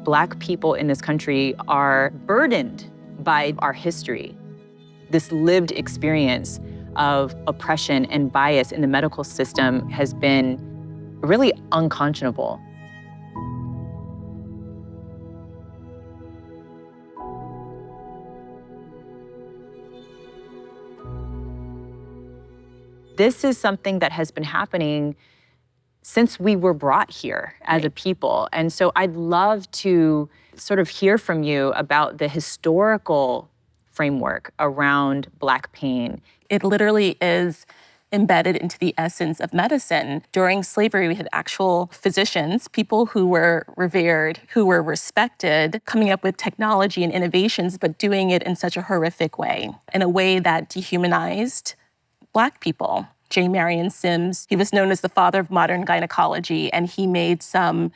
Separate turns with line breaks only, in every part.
Black people in this country are burdened by our history. This lived experience of oppression and bias in the medical system has been really unconscionable. This is something that has been happening since we were brought here as a people. And so I'd love to sort of hear from you about the historical framework around Black pain.
It literally is embedded into the essence of medicine. During slavery, we had actual physicians, people who were revered, who were respected, coming up with technology and innovations, but doing it in such a horrific way, in a way that dehumanized Black people. J. Marion Sims, he was known as the father of modern gynecology, and he made some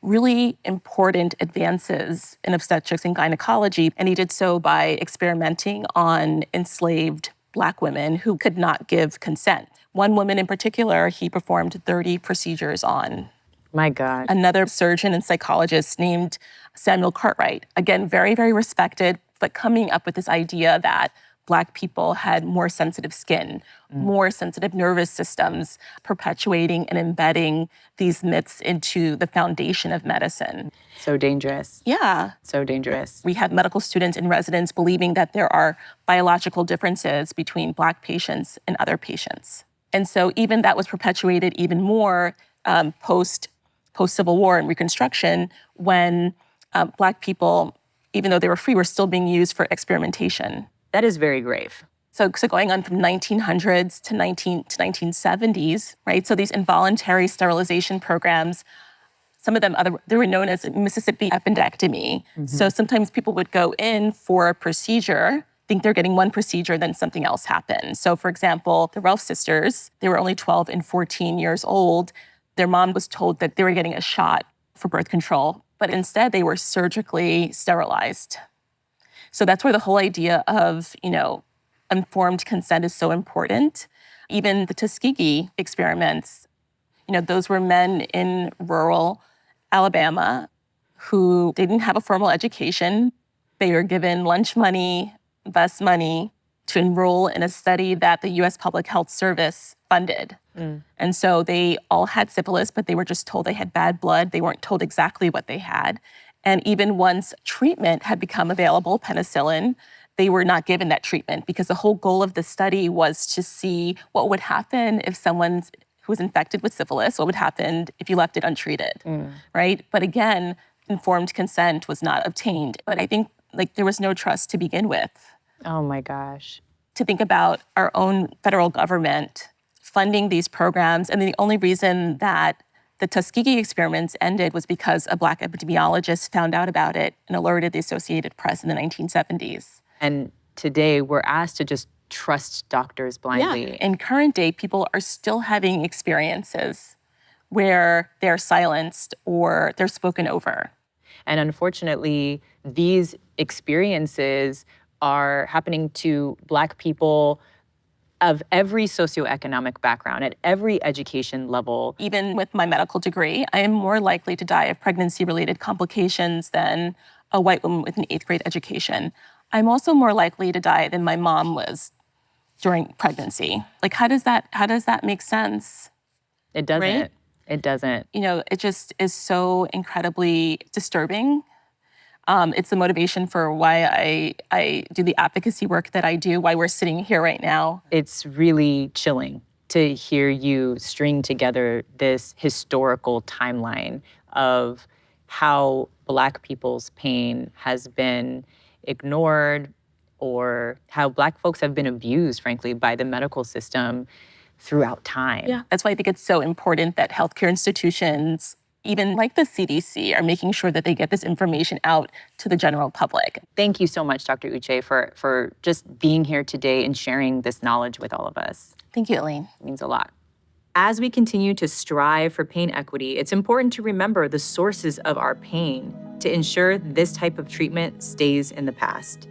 really important advances in obstetrics and gynecology, and he did so by experimenting on enslaved Black women who could not give consent. One woman in particular, he performed 30 procedures on.
My God.
Another surgeon and psychologist named Samuel Cartwright, again, very, very respected, but coming up with this idea that Black people had more sensitive skin, more sensitive nervous systems, perpetuating and embedding these myths into the foundation of medicine.
So dangerous.
Yeah.
So dangerous.
We had medical students and residents believing that there are biological differences between Black patients and other patients. And so even that was perpetuated even more post-Civil War and Reconstruction when Black people, even though they were free, were still being used for experimentation.
That is very grave.
So going on from 1900s to 1970s, right? So these involuntary sterilization programs, some of them, they were known as Mississippi appendectomy. So sometimes people would go in for a procedure, think they're getting one procedure, then something else happened. So for example, the Ralph sisters, they were only 12 and 14 years old. Their mom was told that they were getting a shot for birth control, but instead they were surgically sterilized. So that's where the whole idea of, informed consent is so important. Even the Tuskegee experiments, those were men in rural Alabama who didn't have a formal education. They were given lunch money, bus money to enroll in a study that the U.S. Public Health Service funded. And so they all had syphilis, but they were just told they had bad blood. They weren't told exactly what they had. And even once treatment had become available, penicillin, they were not given that treatment because the whole goal of the study was to see what would happen if someone who was infected with syphilis, what would happen if you left it untreated, right? But again, informed consent was not obtained. But I think there was no trust to begin with.
Oh my gosh.
To think about our own federal government funding these programs, and the only reason that the Tuskegee experiments ended was because a Black epidemiologist found out about it and alerted the Associated Press in the 1970s.
And today we're asked to just trust doctors blindly.
Yeah. In current day, people are still having experiences where they're silenced or they're spoken over.
And unfortunately, these experiences are happening to Black people of every socioeconomic background, at every education level.
Even with my medical degree, I am more likely to die of pregnancy-related complications than a white woman with an 8th grade education. I'm also more likely to die than my mom was during pregnancy. How does that make sense?
It doesn't.
Right?
It doesn't.
It just is so incredibly disturbing. It's the motivation for why I do the advocacy work that I do, why we're sitting here right now.
It's really chilling to hear you string together this historical timeline of how Black people's pain has been ignored or how Black folks have been abused, frankly, by the medical system throughout time.
Yeah, that's why I think it's so important that healthcare institutions, even like the CDC, are making sure that they get this information out to the general public.
Thank you so much, Dr. Uché, for just being here today and sharing this knowledge with all of us.
Thank you, Elaine.
It means a lot. As we continue to strive for pain equity, it's important to remember the sources of our pain to ensure this type of treatment stays in the past.